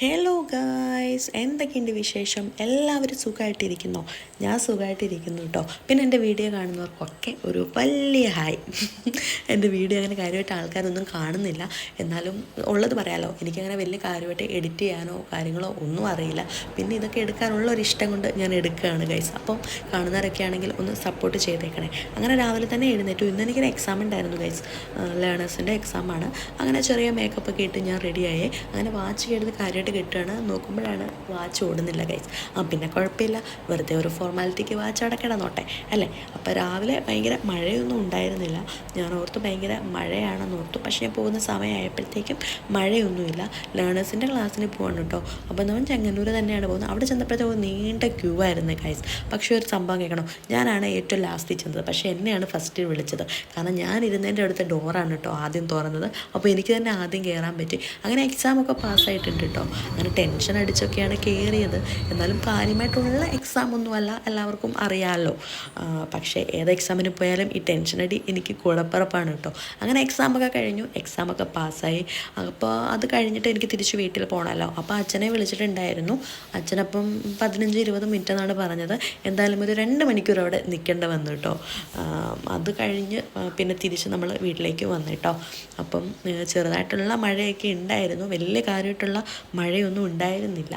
Hello guys, എന്തൊക്കെയുണ്ട് വിശേഷം? എല്ലാവരും സുഖമായിട്ടിരിക്കുന്നോ? ഞാൻ സുഖമായിട്ടിരിക്കുന്നു കേട്ടോ. പിന്നെ എൻ്റെ വീഡിയോ കാണുന്നവർക്കൊക്കെ ഒരു വലിയ ഹായ്. എൻ്റെ വീഡിയോ അങ്ങനെ കാര്യമായിട്ട് ആൾക്കാരൊന്നും കാണുന്നില്ല, എന്നാലും ഉള്ളത് പറയാമല്ലോ. എനിക്കങ്ങനെ വലിയ കാര്യമായിട്ട് എഡിറ്റ് ചെയ്യാനോ കാര്യങ്ങളോ ഒന്നും അറിയില്ല. പിന്നെ ഇതൊക്കെ എടുക്കാനുള്ള ഒരു ഇഷ്ടം കൊണ്ട് ഞാൻ എടുക്കുകയാണ് ഗൈസ്. അപ്പം കാണുന്നവരൊക്കെ ആണെങ്കിൽ ഒന്ന് സപ്പോർട്ട് ചെയ്തേക്കണേ. അങ്ങനെ രാവിലെ തന്നെ എഴുന്നേറ്റു. ഇന്ന് എനിക്കൊരു എക്സാം ഉണ്ടായിരുന്നു ഗൈസ്, ലേണേഴ്സിൻ്റെ എക്സാമാണ്. അങ്ങനെ ചെറിയ മേക്കപ്പൊക്കെ ഇട്ട് ഞാൻ റെഡിയായി. അങ്ങനെ വാച്ച് ചെയ്ത് കാര്യമായിട്ട് കിട്ടുകയാണ്. നോക്കുമ്പോഴാണ് വാച്ച് ഓടുന്നില്ല ഗൈസ്. പിന്നെ കുഴപ്പമില്ല, വെറുതെ ഒരു ഫോർമാലിറ്റിക്ക് വാച്ച് അവിടെ കിടന്നോട്ടെ അല്ലേ. അപ്പോൾ രാവിലെ ഭയങ്കര മഴയൊന്നും ഉണ്ടായിരുന്നില്ല. ഞാൻ ഓർത്തു ഭയങ്കര മഴയാണെന്ന് ഓർത്തു. പക്ഷേ ഞാൻ പോകുന്ന സമയമായപ്പോഴത്തേക്കും മഴയൊന്നുമില്ല. ലേണേഴ്സിൻ്റെ ക്ലാസ്സിന് പോവാണ് കേട്ടോ. അപ്പോൾ നമ്മൾ ചെങ്ങന്നൂർ തന്നെയാണ് പോകുന്നത്. അവിടെ ചെന്നപ്പോഴത്തേക്കും നീണ്ട ക്യൂ ആയിരുന്നു ഗൈസ്. പക്ഷേ ഒരു സംഭവം കേൾക്കണം, ഞാനാണ് ഏറ്റവും ലാസ്റ്റിൽ ചെന്നത്. പക്ഷേ എന്നെയാണ് ഫസ്റ്റ് വിളിച്ചത്. കാരണം ഞാൻ ഇരുന്നതിൻ്റെ അടുത്ത ഡോറാണ് കേട്ടോ ആദ്യം തുറന്നത്. അപ്പോൾ എനിക്ക് തന്നെ ആദ്യം കയറാൻ പറ്റി. അങ്ങനെ എക്സാമൊക്കെ പാസ്സായിട്ടുണ്ട് കേട്ടോ. അങ്ങനെ ടെൻഷൻ അടിച്ചൊക്കെയാണ് കയറിയത്. എന്നാലും കാര്യമായിട്ടുള്ള എക്സാമൊന്നുമല്ല, എല്ലാവർക്കും അറിയാമല്ലോ. പക്ഷേ ഏത് എക്സാമിന് പോയാലും ഈ ടെൻഷൻ അടി എനിക്ക് കുഴപ്പറപ്പാണ് കേട്ടോ. അങ്ങനെ എക്സാമൊക്കെ കഴിഞ്ഞു, എക്സാമൊക്കെ പാസ്സായി. അപ്പോൾ അത് കഴിഞ്ഞിട്ട് എനിക്ക് തിരിച്ച് വീട്ടിൽ പോകണമല്ലോ. അപ്പോൾ അച്ഛനെ വിളിച്ചിട്ടുണ്ടായിരുന്നു. അച്ഛനപ്പം 15-20 മിനിറ്റ് എന്നാണ് പറഞ്ഞത്. എന്തായാലും ഒരു 2 മണിക്കൂർ അവിടെ നിൽക്കേണ്ട വന്നു കേട്ടോ. അത് കഴിഞ്ഞ് പിന്നെ തിരിച്ച് നമ്മൾ വീട്ടിലേക്ക് വന്നു കേട്ടോ. അപ്പം ചെറുതായിട്ടുള്ള മഴയൊക്കെ ഉണ്ടായിരുന്നു, വലിയ കാര്യമായിട്ടുള്ള മഴയൊന്നും ഉണ്ടായിരുന്നില്ല.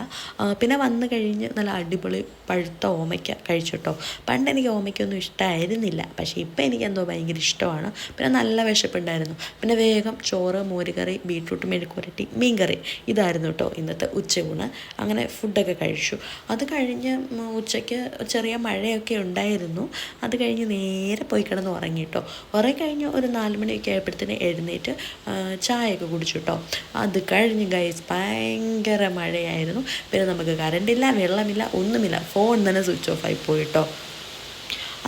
പിന്നെ വന്നു കഴിഞ്ഞ് നല്ല അടിപൊളി പഴുത്ത ഓമയ്ക്ക കഴിച്ചു കേട്ടോ. പണ്ട് എനിക്ക് ഓമയ്ക്കൊന്നും ഇഷ്ടമായിരുന്നില്ല, പക്ഷേ ഇപ്പം എനിക്കെന്തോ ഭയങ്കര ഇഷ്ടമാണ്. പിന്നെ നല്ല വിശപ്പുണ്ടായിരുന്നു. പിന്നെ വേഗം ചോറ്, മോരുകറി, ബീട്രൂട്ട് മെഴുക്കുവരട്ടി, മീൻകറി, ഇതായിരുന്നു കേട്ടോ ഇന്നത്തെ ഉച്ചയൂണ്. അങ്ങനെ ഫുഡൊക്കെ കഴിച്ചു. അത് കഴിഞ്ഞ് ഉച്ചയ്ക്ക് ചെറിയ മഴയൊക്കെ ഉണ്ടായിരുന്നു. അത് കഴിഞ്ഞ് നേരെ പോയി കിടന്ന് ഉറങ്ങി കേട്ടോ. ഉറങ്ങിക്കഴിഞ്ഞ് ഒരു 4 മണിയൊക്കെ ആയപ്പോഴത്തേന് എഴുന്നേറ്റ് ചായയൊക്കെ കുടിച്ചു കേട്ടോ. അത് കഴിഞ്ഞ് ഗൈസ് ഭയങ്കര മഴയായിരുന്നു. പിന്നെ നമുക്ക് കറണ്ടില്ല, വെള്ളമില്ല, ഒന്നുമില്ല. ഫോൺ തന്നെ സ്വിച്ച് ഓഫ് ആയി പോയിട്ടോ.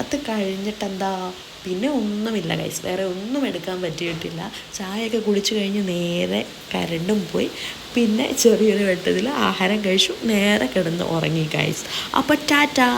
അത് കഴിഞ്ഞിട്ടെന്താ, പിന്നെ ഒന്നുമില്ല ഗൈസ്, വേറെ ഒന്നും എടുക്കാൻ പറ്റിയിട്ടില്ല. ചായയൊക്കെ കുടിച്ചു കഴിഞ്ഞ് നേരെ കരണ്ടും പോയി. പിന്നെ ചെറിയൊരു വെട്ടത്തിൽ ആഹാരം കഴിച്ചു, നേരെ കിടന്ന് ഉറങ്ങി ഗൈസ്. അപ്പോൾ ടാറ്റാ.